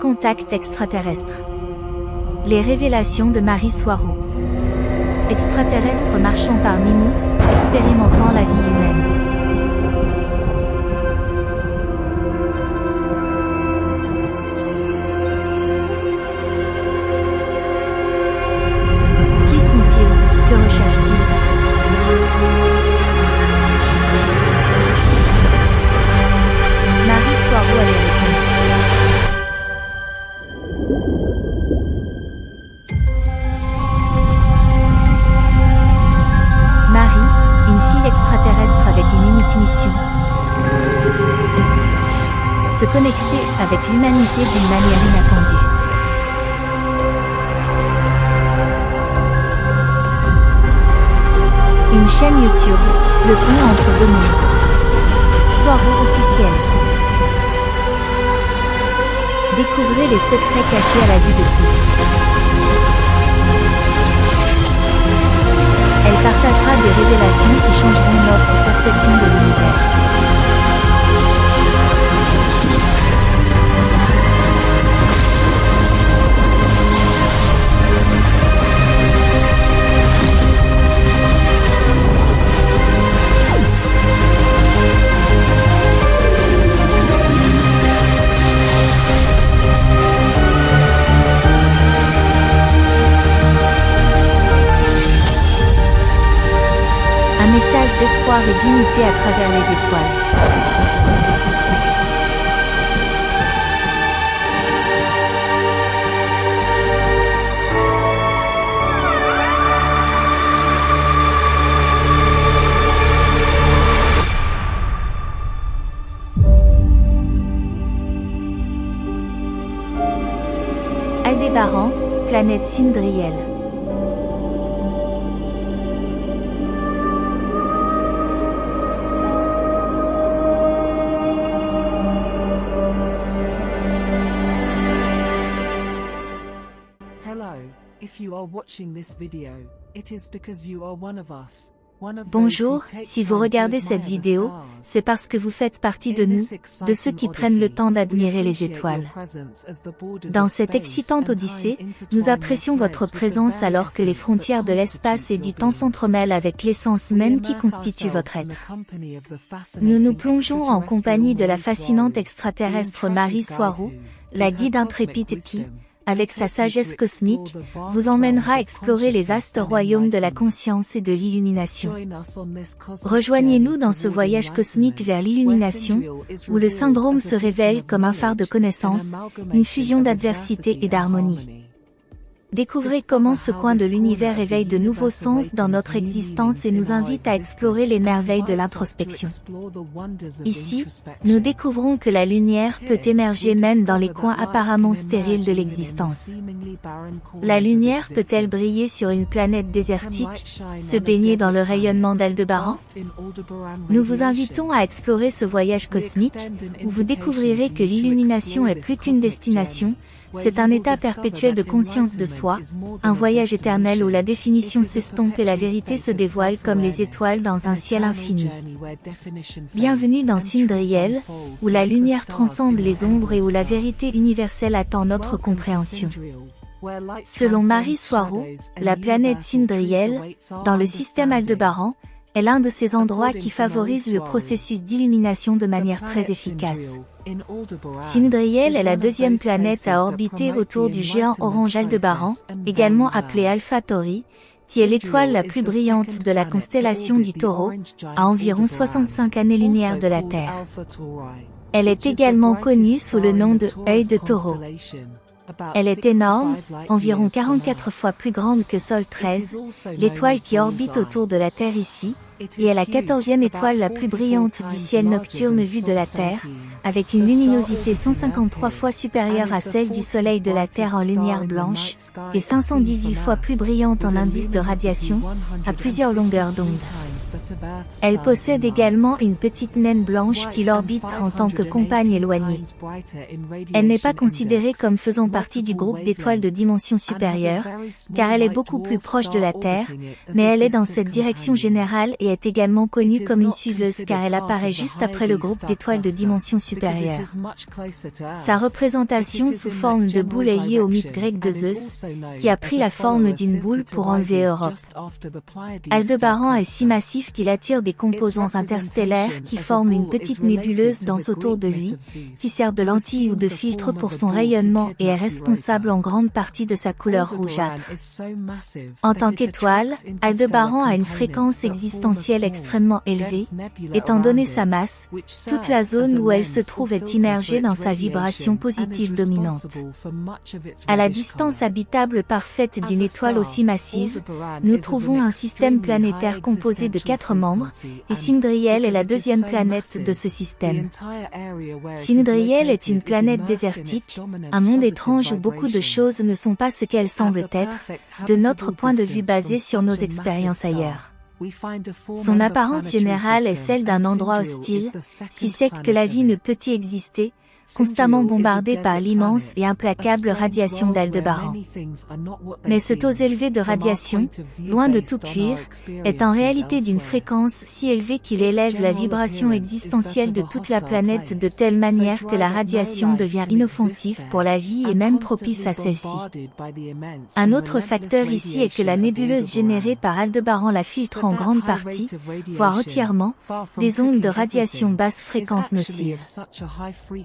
Contact extraterrestre. Les révélations de Marie Soiroux. Extraterrestre marchant parmi nous, expérimentant la vie humaine. Qui sont-ils? Que recherchent-ils? Marie Soiroux a les réponses. Marie, une fille extraterrestre avec une unique mission. Se connecter avec l'humanité d'une manière inattendue. Une chaîne YouTube, le pont entre deux mondes. Soiroux officiel. Découvrez les secrets cachés à la vue de tous. Elle partagera des révélations qui changeront notre perception de l'univers. Un message d'espoir et d'unité à travers les étoiles. Aldébaran, planète Cindriel. Bonjour, si vous regardez cette vidéo, c'est parce que vous faites partie de nous, de ceux qui prennent le temps d'admirer les étoiles. Dans cette excitante odyssée, nous apprécions votre présence alors que les frontières de l'espace et du temps s'entremêlent avec l'essence même qui constitue votre être. Nous nous plongeons en compagnie de la fascinante extraterrestre Marie Soiroux, la guide intrépide qui, avec sa sagesse cosmique, vous emmènera explorer les vastes royaumes de la conscience et de l'illumination. Rejoignez-nous dans ce voyage cosmique vers l'illumination, où le syndrome se révèle comme un phare de connaissance, une fusion d'adversité et d'harmonie. Découvrez comment ce coin de l'univers éveille de nouveaux sens dans notre existence et nous invite à explorer les merveilles de l'introspection. Ici, nous découvrons que la lumière peut émerger même dans les coins apparemment stériles de l'existence. La lumière peut-elle briller sur une planète désertique, se baigner dans le rayonnement d'Aldébaran? Nous vous invitons à explorer ce voyage cosmique, où vous découvrirez que l'illumination est plus qu'une destination, c'est un état perpétuel de conscience de soi, un voyage éternel où la définition s'estompe et la vérité se dévoile comme les étoiles dans un ciel infini. Bienvenue dans Cindriel, où la lumière transcende les ombres et où la vérité universelle attend notre compréhension. Selon Marie Soiroux, la planète Cindriel, dans le système Aldébaran, est l'un de ces endroits qui favorisent le processus d'illumination de manière très efficace. Cindriel est la deuxième planète à orbiter autour du géant orange Aldébaran, également appelé Alpha Tauri, qui est l'étoile la plus brillante de la constellation du Taureau, à environ 65 années-lumière de la Terre. Elle est également connue sous le nom de œil de taureau. Elle est énorme, environ 44 fois plus grande que Sol 13, l'étoile qui orbite autour de la Terre ici, et est la 14e étoile la plus brillante du ciel nocturne vu de la Terre, avec une luminosité 153 fois supérieure à celle du Soleil de la Terre en lumière blanche, et 518 fois plus brillante en indice de radiation, à plusieurs longueurs d'onde. Elle possède également une petite naine blanche qui l'orbite en tant que compagne éloignée. Elle n'est pas considérée comme faisant partie du groupe d'étoiles de dimension supérieure, car elle est beaucoup plus proche de la Terre, mais elle est dans cette direction générale et et est également connue comme une suiveuse car elle apparaît juste après le groupe d'étoiles de dimension supérieure. Sa représentation sous forme de boule est liée au mythe grec de Zeus, qui a pris la forme d'une boule pour enlever Europe. Aldébaran est si massif qu'il attire des composants interstellaires qui forment une petite nébuleuse dense autour de lui, qui sert de lentille ou de filtre pour son rayonnement et est responsable en grande partie de sa couleur rougeâtre. En tant qu'étoile, Aldébaran a une fréquence existentielle extrêmement élevée, étant donné sa masse, toute la zone où elle se trouve est immergée dans sa vibration positive dominante. À la distance habitable parfaite d'une étoile aussi massive, nous trouvons un système planétaire composé de 4 membres, et Cindriel est la deuxième planète de ce système. Cindriel est une planète désertique, un monde étrange où beaucoup de choses ne sont pas ce qu'elles semblent être, de notre point de vue basé sur nos expériences ailleurs. Son apparence générale est celle d'un endroit hostile, si sec que la vie ne peut y exister, constamment bombardé par l'immense et implacable radiation d'Aldébaran. Mais ce taux élevé de radiation, loin de tout cuire, est en réalité d'une fréquence si élevée qu'il élève la vibration existentielle de toute la planète de telle manière que la radiation devient inoffensive pour la vie et même propice à celle-ci. Un autre facteur ici est que la nébuleuse générée par Aldébaran la filtre en grande partie, voire entièrement, des ondes de radiation basse fréquence nocive.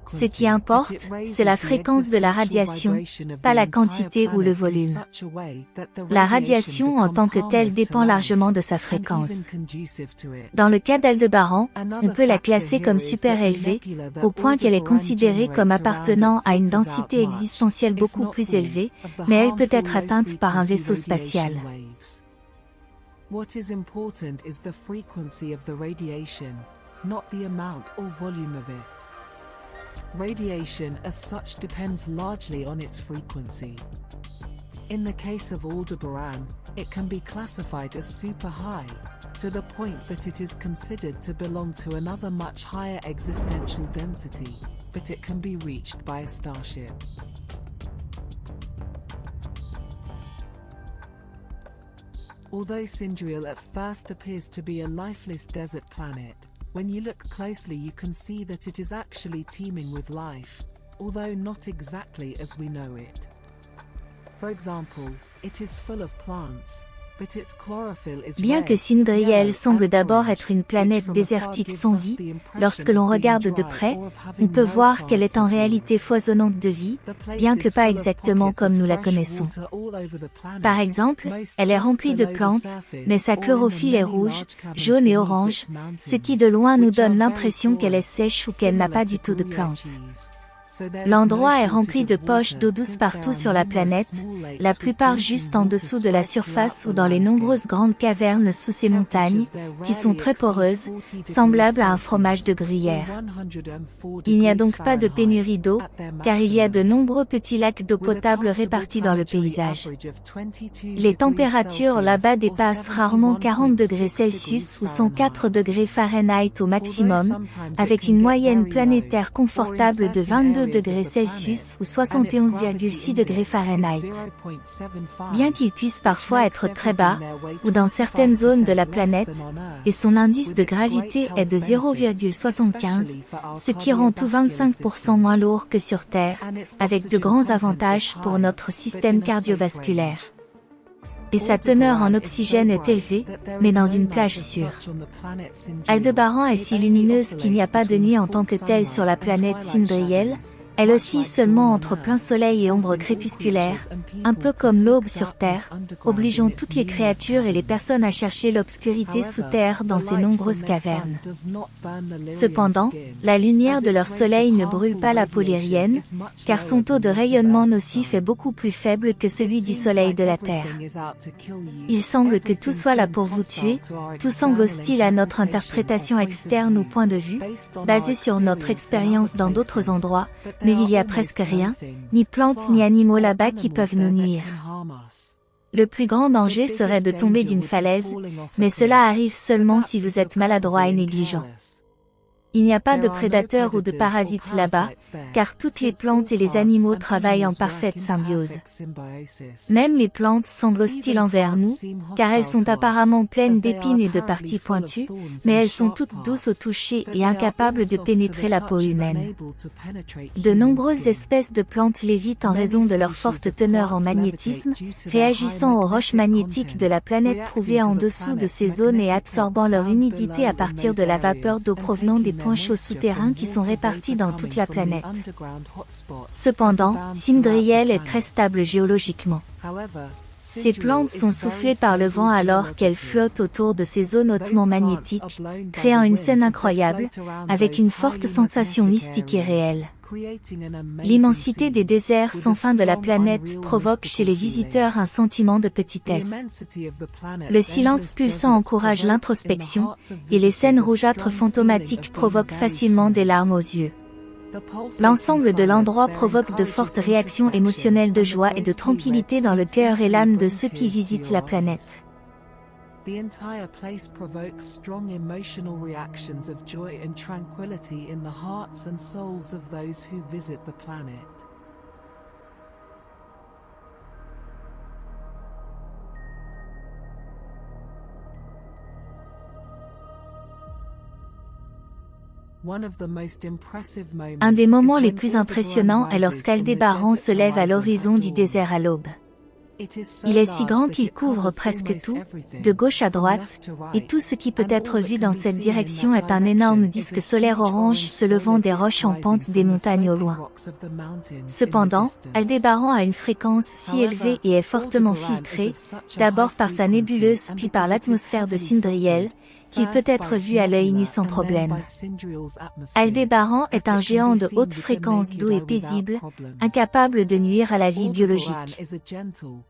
Ce qui importe, c'est la fréquence de la radiation, pas la quantité ou le volume. La radiation en tant que telle dépend largement de sa fréquence. Dans le cas d'Aldébaran, on peut la classer comme super élevée, au point qu'elle est considérée comme appartenant à une densité existentielle beaucoup plus élevée, mais elle peut être atteinte par un vaisseau spatial. What is important is the frequency of the radiation, not the amount or volume of it. Radiation as such depends largely on its frequency. In the case of Aldebaran, it can be classified as super high, to the point that it is considered to belong to another much higher existential density, but it can be reached by a starship. Although Cindriel at first appears to be a lifeless desert planet, when you look closely you can see that it is actually teeming with life, although not exactly as we know it. For example, it is full of plants, but its chlorophyll is Bien que Cindriel semble d'abord être une planète désertique sans vie, lorsque l'on regarde de près, on peut voir qu'elle est en réalité foisonnante de vie, bien que pas exactement comme nous la connaissons. Par exemple, elle est remplie de plantes, mais sa chlorophylle est rouge, jaune et orange, ce qui de loin nous donne l'impression qu'elle est sèche ou qu'elle n'a pas du tout de plantes. L'endroit est rempli de poches d'eau douce partout sur la planète, la plupart juste en dessous de la surface ou dans les nombreuses grandes cavernes sous ces montagnes, qui sont très poreuses, semblables à un fromage de gruyère. Il n'y a donc pas de pénurie d'eau, car il y a de nombreux petits lacs d'eau potable répartis dans le paysage. Les températures là-bas dépassent rarement 40 degrés Celsius ou 104 degrés Fahrenheit au maximum, avec une moyenne planétaire confortable de 22 degrés Celsius ou 71,6 degrés Fahrenheit. Bien qu'il puisse parfois être très bas, ou dans certaines zones de la planète, et son indice de gravité est de 0,75, ce qui rend tout 25% moins lourd que sur Terre, avec de grands avantages pour notre système cardiovasculaire. Et sa teneur en oxygène est élevée, mais dans une plage sûre. Aldébaran est si lumineuse qu'il n'y a pas de nuit en tant que telle sur la planète Cindriel, elle oscille seulement entre plein soleil et ombre crépusculaire, un peu comme l'aube sur Terre, obligeant toutes les créatures et les personnes à chercher l'obscurité sous terre dans ces nombreuses cavernes. Cependant, la lumière de leur soleil ne brûle pas la peau lyrienne, car son taux de rayonnement nocif est beaucoup plus faible que celui du soleil de la Terre. Il semble que tout soit là pour vous tuer, tout semble hostile à notre interprétation externe ou point de vue, basée sur notre expérience dans d'autres endroits, mais il y a presque rien, ni plantes ni animaux là-bas qui peuvent nous nuire. Le plus grand danger serait de tomber d'une falaise, mais cela arrive seulement si vous êtes maladroit et négligent. Il n'y a pas de prédateurs ou de parasites là-bas, car toutes les plantes et les animaux travaillent en parfaite symbiose. Même les plantes semblent hostiles envers nous, car elles sont apparemment pleines d'épines et de parties pointues, mais elles sont toutes douces au toucher et incapables de pénétrer la peau humaine. De nombreuses espèces de plantes lévitent en raison de leur forte teneur en magnétisme, réagissant aux roches magnétiques de la planète trouvées en dessous de ces zones et absorbant leur humidité à partir de la vapeur d'eau provenant des points chauds souterrains qui sont répartis dans toute la planète. Cependant, Cindriel est très stable géologiquement. Ces plantes sont soufflées par le vent alors qu'elles flottent autour de ces zones hautement magnétiques, créant une scène incroyable, avec une forte sensation mystique et réelle. L'immensité des déserts sans fin de la planète provoque chez les visiteurs un sentiment de petitesse. Le silence pulsant encourage l'introspection, et les scènes rougeâtres fantomatiques provoquent facilement des larmes aux yeux. L'ensemble de l'endroit provoque de fortes réactions émotionnelles de joie et de tranquillité dans le cœur et l'âme de ceux qui visitent la planète. The entire place provokes strong emotional reactions of joy and tranquility in the hearts and souls of those who visit the planet. Un des moments les plus impressionnants est lorsqu'Aldébaran se lève à l'horizon du désert à l'aube. Il est si grand qu'il couvre presque tout, de gauche à droite, et tout ce qui peut être vu dans cette direction est un énorme disque solaire orange se levant des roches en pente des montagnes au loin. Cependant, Aldébaran a une fréquence si élevée et est fortement filtrée, d'abord par sa nébuleuse puis par l'atmosphère de Cindriel, qu'il peut être vu à l'œil nu sans problème. Aldébaran est un géant de haute fréquence doux et paisible, incapable de nuire à la vie biologique.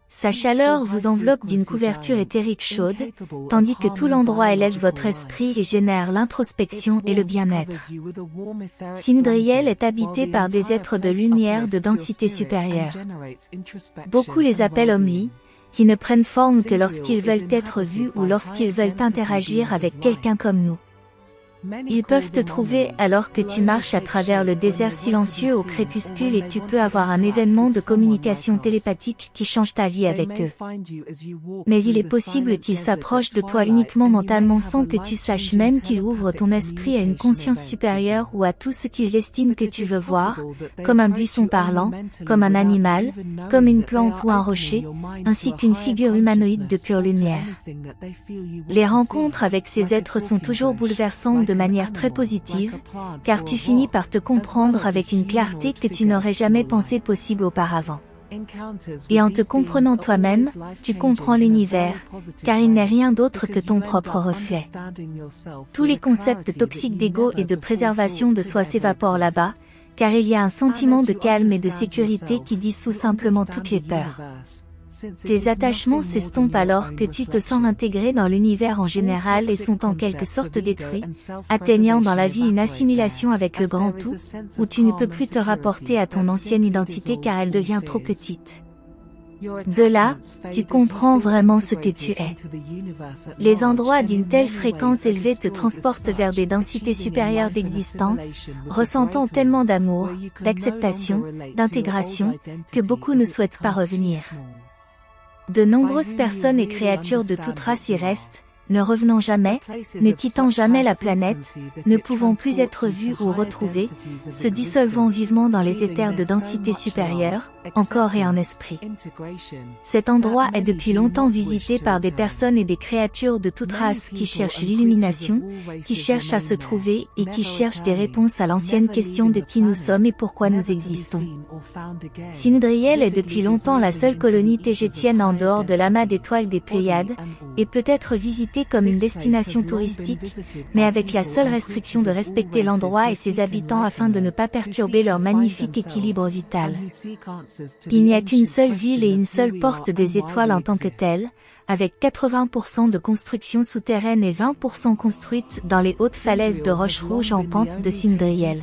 Sa chaleur vous enveloppe d'une couverture éthérique chaude, tandis que tout l'endroit élève votre esprit et génère l'introspection et le bien-être. Cindriel est habité par des êtres de lumière de densité supérieure. Beaucoup les appellent Omni, qui ne prennent forme que lorsqu'ils veulent être vus ou lorsqu'ils veulent interagir avec quelqu'un comme nous. Ils peuvent te trouver alors que tu marches à travers le désert silencieux au crépuscule et tu peux avoir un événement de communication télépathique qui change ta vie avec eux. Mais il est possible qu'ils s'approchent de toi uniquement mentalement sans que tu saches même qu'ils ouvrent ton esprit à une conscience supérieure ou à tout ce qu'ils estiment que tu veux voir, comme un buisson parlant, comme un animal, comme une plante ou un rocher, ainsi qu'une figure humanoïde de pure lumière. Les rencontres avec ces êtres sont toujours bouleversantes de manière très positive, car tu finis par te comprendre avec une clarté que tu n'aurais jamais pensé possible auparavant. Et en te comprenant toi-même, tu comprends l'univers, car il n'est rien d'autre que ton propre reflet. Tous les concepts toxiques d'ego et de préservation de soi s'évaporent là-bas, car il y a un sentiment de calme et de sécurité qui dissout simplement toutes les peurs. Tes attachements s'estompent alors que tu te sens intégré dans l'univers en général et sont en quelque sorte détruits, atteignant dans la vie une assimilation avec le grand tout, où tu ne peux plus te rapporter à ton ancienne identité car elle devient trop petite. De là, tu comprends vraiment ce que tu es. Les endroits d'une telle fréquence élevée te transportent vers des densités supérieures d'existence, ressentant tellement d'amour, d'acceptation, d'intégration, que beaucoup ne souhaitent pas revenir. De nombreuses personnes et créatures de toute race y restent, ne revenant jamais, ne quittant jamais la planète, ne pouvant plus être vus ou retrouvés, se dissolvant vivement dans les éthers de densité supérieure, en corps et en esprit. Cet endroit est depuis longtemps visité par des personnes et des créatures de toute race qui cherchent l'illumination, qui cherchent à se trouver et qui cherchent des réponses à l'ancienne question de qui nous sommes et pourquoi nous existons. Cindriel est depuis longtemps la seule colonie tégétienne en dehors de l'amas d'étoiles des Pléiades, et peut être visitée comme une destination touristique, mais avec la seule restriction de respecter l'endroit et ses habitants afin de ne pas perturber leur magnifique équilibre vital. Il n'y a qu'une seule ville et une seule porte des étoiles en tant que telle, avec 80% de constructions souterraines et 20% construites dans les hautes falaises de roches rouges en pente de cindriel.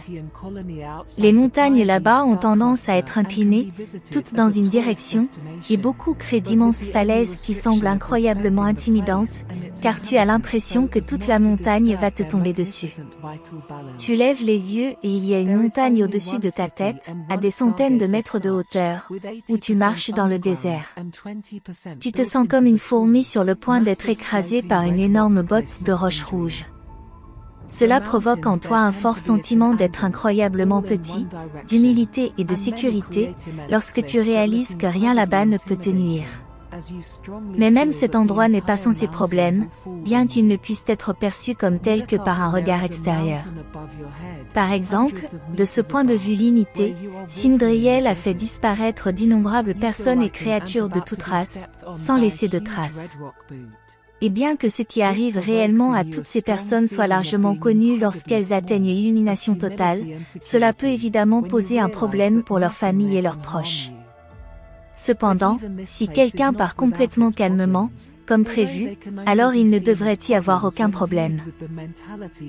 Les montagnes là-bas ont tendance à être inclinées, toutes dans une direction, et beaucoup créent d'immenses falaises qui semblent incroyablement intimidantes, car tu as l'impression que toute la montagne va te tomber dessus. Tu lèves les yeux et il y a une montagne au-dessus de ta tête, à des centaines de mètres de hauteur, où tu marches dans le désert. Tu te sens comme une fourmi sur le point d'être écrasée par une énorme botte de roches rouges. Cela provoque en toi un fort sentiment d'être incroyablement petit, d'humilité et de sécurité, lorsque tu réalises que rien là-bas ne peut te nuire. Mais même cet endroit n'est pas sans ses problèmes, bien qu'il ne puisse être perçu comme tel que par un regard extérieur. Par exemple, de ce point de vue limité, Cindriel a fait disparaître d'innombrables personnes et créatures de toute race, sans laisser de traces. Et bien que ce qui arrive réellement à toutes ces personnes soit largement connu lorsqu'elles atteignent l'illumination totale, cela peut évidemment poser un problème pour leurs familles et leurs proches. Cependant, si quelqu'un part complètement calmement, comme prévu, alors il ne devrait y avoir aucun problème.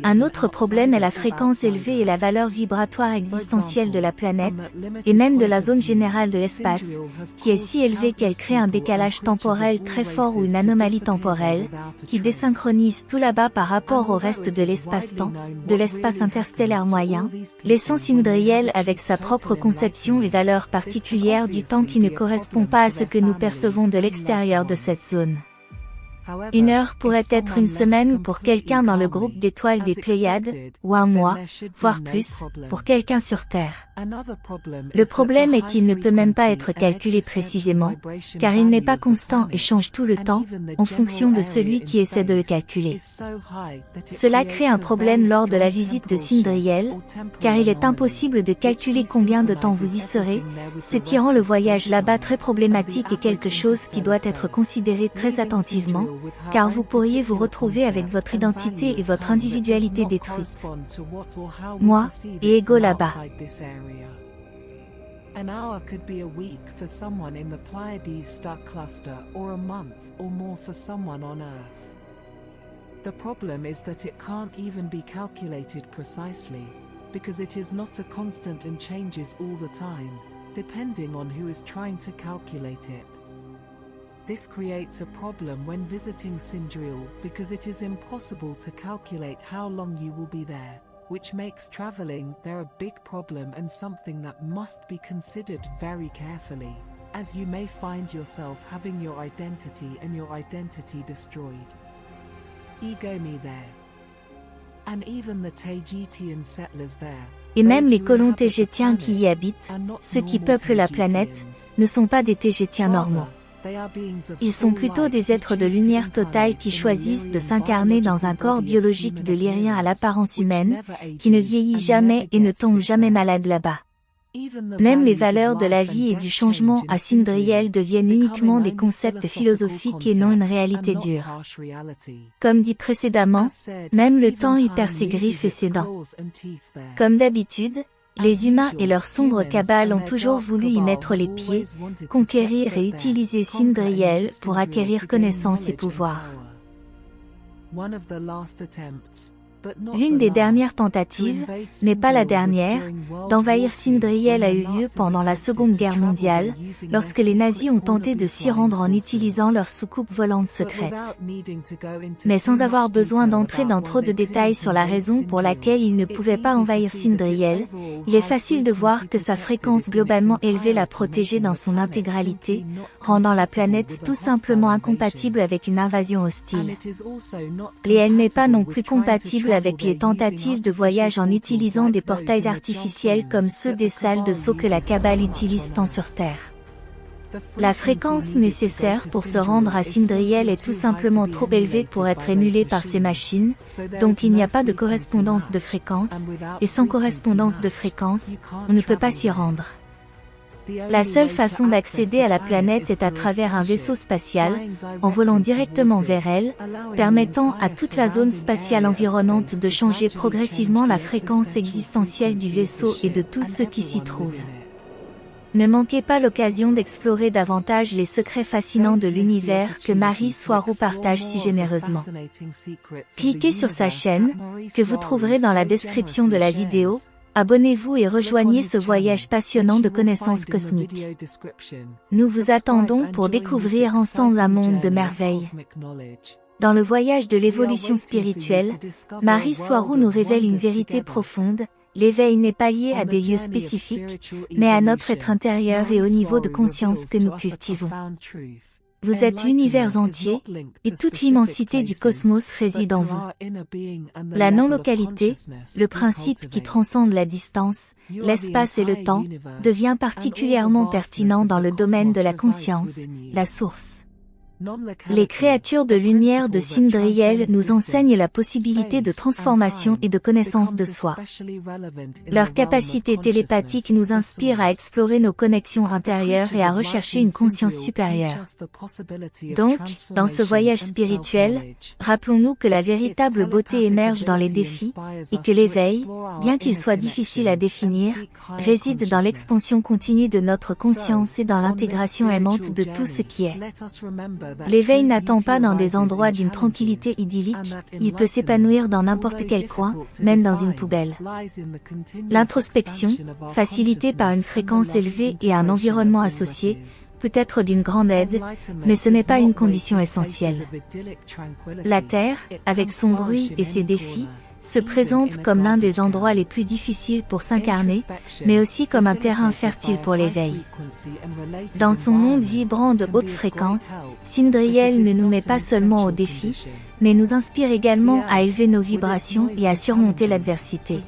Un autre problème est la fréquence élevée et la valeur vibratoire existentielle de la planète, et même de la zone générale de l'espace, qui est si élevée qu'elle crée un décalage temporel très fort ou une anomalie temporelle, qui désynchronise tout là-bas par rapport au reste de l'espace-temps, de l'espace interstellaire moyen, laissant Cindriel avec sa propre conception et valeur particulière du temps qui ne correspond pas à ce que nous percevons de l'extérieur de cette zone. Une heure pourrait être une semaine ou pour quelqu'un dans le groupe d'étoiles des Pléiades, ou un mois, voire plus, pour quelqu'un sur Terre. Le problème est qu'il ne peut même pas être calculé précisément, car il n'est pas constant et change tout le temps, en fonction de celui qui essaie de le calculer. Cela crée un problème lors de la visite de Cindriel, car il est impossible de calculer combien de temps vous y serez, ce qui rend le voyage là-bas très problématique et quelque chose qui doit être considéré très attentivement, car vous pourriez vous retrouver avec votre identité et votre individualité détruites. Moi, et ego là-bas. An hour could be a week for someone in the Pleiades star cluster or a month or more for someone on Earth. The problem is that it can't even be calculated precisely, because it is not a constant and changes all the time, depending on who is trying to calculate it. This creates a problem when visiting Cindriel because it is impossible to calculate how long you will be there, which makes traveling there a big problem and something that must be considered very carefully, as you may find yourself having your identity and your identity destroyed. Ego me there. And even the Taygetian settlers there. Et même les colons tégétiens qui y habitent, ceux qui peuplent la planète, ne sont pas des tégétiens normaux. Ils sont plutôt des êtres de lumière totale qui choisissent de s'incarner dans un corps biologique de lyrien à l'apparence humaine, qui ne vieillit jamais et ne tombe jamais malade là-bas. Même les valeurs de la vie et du changement à Cindriel deviennent uniquement des concepts philosophiques et non une réalité dure. Comme dit précédemment, même le temps y perd ses griffes et ses dents. Comme d'habitude, les humains et leur sombre cabale ont toujours voulu y mettre les pieds, conquérir et utiliser Cindriel pour acquérir connaissance et pouvoir. L'une des dernières tentatives, mais pas la dernière, d'envahir Cindriel a eu lieu pendant la Seconde Guerre mondiale, lorsque les nazis ont tenté de s'y rendre en utilisant leur soucoupe volante secrète. Mais sans avoir besoin d'entrer dans trop de détails sur la raison pour laquelle ils ne pouvaient pas envahir Cindriel, il est facile de voir que sa fréquence globalement élevée la protégeait dans son intégralité, rendant la planète tout simplement incompatible avec une invasion hostile. Et elle n'est pas non plus compatible avec les tentatives de voyage en utilisant des portails artificiels comme ceux des salles de saut que la Kabbale utilise tant sur Terre. La fréquence nécessaire pour se rendre à Cindriel est tout simplement trop élevée pour être émulée par ces machines, donc il n'y a pas de correspondance de fréquence, et sans correspondance de fréquence, on ne peut pas s'y rendre. La seule façon d'accéder à la planète est à travers un vaisseau spatial, en volant directement vers elle, permettant à toute la zone spatiale environnante de changer progressivement la fréquence existentielle du vaisseau et de tous ceux qui s'y trouvent. Ne manquez pas l'occasion d'explorer davantage les secrets fascinants de l'univers que Marie Soirou partage si généreusement. Cliquez sur sa chaîne, que vous trouverez dans la description de la vidéo. Abonnez-vous et rejoignez ce voyage passionnant de connaissances cosmiques. Nous vous attendons pour découvrir ensemble un monde de merveilles. Dans le voyage de l'évolution spirituelle, Marie Soirou nous révèle une vérité profonde. L'éveil n'est pas lié à des lieux spécifiques, mais à notre être intérieur et au niveau de conscience que nous cultivons. Vous êtes l'univers entier, et toute l'immensité du cosmos réside en vous. La non-localité, le principe qui transcende la distance, l'espace et le temps, devient particulièrement pertinent dans le domaine de la conscience, la source. Les créatures de lumière de Sindriel nous enseignent la possibilité de transformation et de connaissance de soi. Leur capacité télépathique nous inspire à explorer nos connexions intérieures et à rechercher une conscience supérieure. Donc, dans ce voyage spirituel, rappelons-nous que la véritable beauté émerge dans les défis, et que l'éveil, bien qu'il soit difficile à définir, réside dans l'expansion continue de notre conscience et dans l'intégration aimante de tout ce qui est. L'éveil n'attend pas dans des endroits d'une tranquillité idyllique, il peut s'épanouir dans n'importe quel coin, même dans une poubelle. L'introspection, facilitée par une fréquence élevée et un environnement associé, peut être d'une grande aide, mais ce n'est pas une condition essentielle. La Terre, avec son bruit et ses défis, se présente comme l'un des endroits les plus difficiles pour s'incarner, mais aussi comme un terrain fertile pour l'éveil. Dans son monde vibrant de haute fréquence, Sindriel ne nous met pas seulement au défi, mais nous inspire également à élever nos vibrations et à surmonter l'adversité.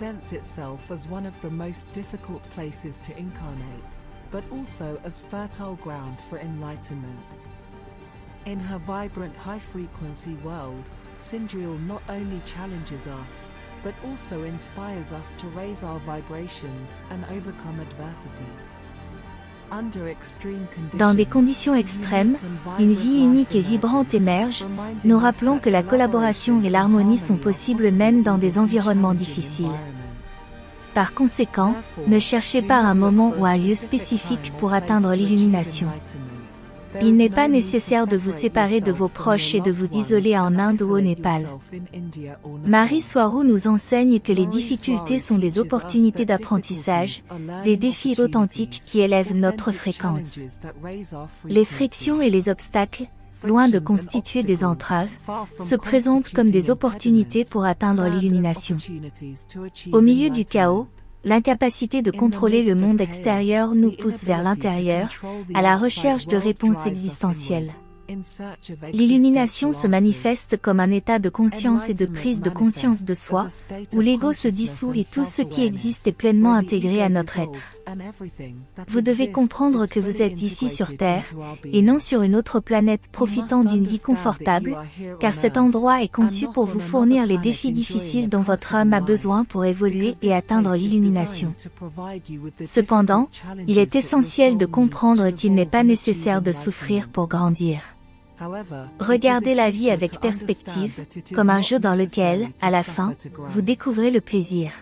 In her vibrant high-frequency world, Sindriel not only challenges us, but also inspires us to raise our vibrations and overcome adversity. Dans des conditions extrêmes, une vie unique et vibrante émerge, nous rappelons que la collaboration et l'harmonie sont possibles même dans des environnements difficiles. Par conséquent, ne cherchez pas un moment ou un lieu spécifique pour atteindre l'illumination. Il n'est pas nécessaire de vous séparer de vos proches et de vous isoler en Inde ou au Népal. Marie Soirou nous enseigne que les difficultés sont des opportunités d'apprentissage, des défis authentiques qui élèvent notre fréquence. Les frictions et les obstacles, loin de constituer des entraves, se présentent comme des opportunités pour atteindre l'illumination. Au milieu du chaos, l'incapacité de contrôler le monde extérieur nous pousse vers l'intérieur, à la recherche de réponses existentielles. L'illumination se manifeste comme un état de conscience et de prise de conscience de soi, où l'ego se dissout et tout ce qui existe est pleinement intégré à notre être. Vous devez comprendre que vous êtes ici sur Terre, et non sur une autre planète profitant d'une vie confortable, car cet endroit est conçu pour vous fournir les défis difficiles dont votre âme a besoin pour évoluer et atteindre l'illumination. Cependant, il est essentiel de comprendre qu'il n'est pas nécessaire de souffrir pour grandir. Regardez la vie avec perspective, comme un jeu dans lequel, à la fin, vous découvrez le plaisir.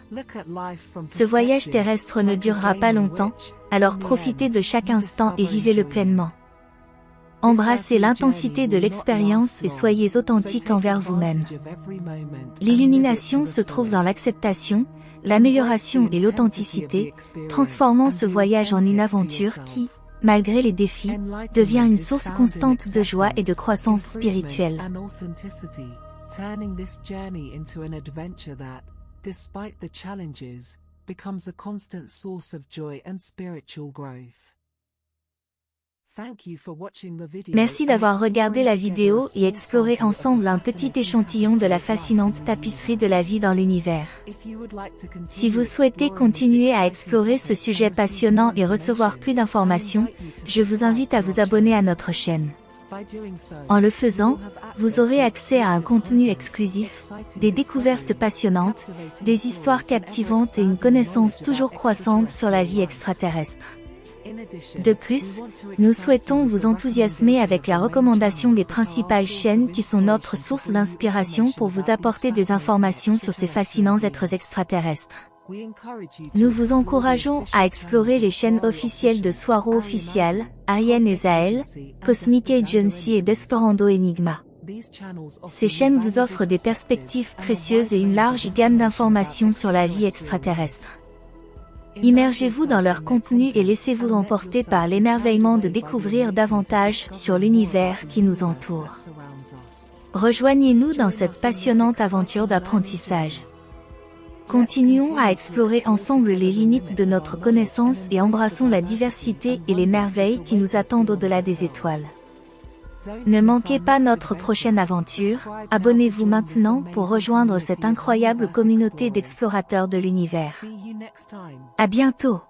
Ce voyage terrestre ne durera pas longtemps, alors profitez de chaque instant et vivez-le pleinement. Embrassez l'intensité de l'expérience et soyez authentique envers vous-même. L'illumination se trouve dans l'acceptation, l'amélioration et l'authenticité, transformant ce voyage en une aventure qui, malgré les défis, devient une source constante de joie et de croissance spirituelle. Merci d'avoir regardé la vidéo et exploré ensemble un petit échantillon de la fascinante tapisserie de la vie dans l'univers. Si vous souhaitez continuer à explorer ce sujet passionnant et recevoir plus d'informations, je vous invite à vous abonner à notre chaîne. En le faisant, vous aurez accès à un contenu exclusif, des découvertes passionnantes, des histoires captivantes et une connaissance toujours croissante sur la vie extraterrestre. De plus, nous souhaitons vous enthousiasmer avec la recommandation des principales chaînes qui sont notre source d'inspiration pour vous apporter des informations sur ces fascinants êtres extraterrestres. Nous vous encourageons à explorer les chaînes officielles de Swaro Official, Ariane et Zahel, Cosmic Agency et Desperando Enigma. Ces chaînes vous offrent des perspectives précieuses et une large gamme d'informations sur la vie extraterrestre. Immergez-vous dans leur contenu et laissez-vous emporter par l'émerveillement de découvrir davantage sur l'univers qui nous entoure. Rejoignez-nous dans cette passionnante aventure d'apprentissage. Continuons à explorer ensemble les limites de notre connaissance et embrassons la diversité et les merveilles qui nous attendent au-delà des étoiles. Ne manquez pas notre prochaine aventure, abonnez-vous maintenant pour rejoindre cette incroyable communauté d'explorateurs de l'univers. À bientôt!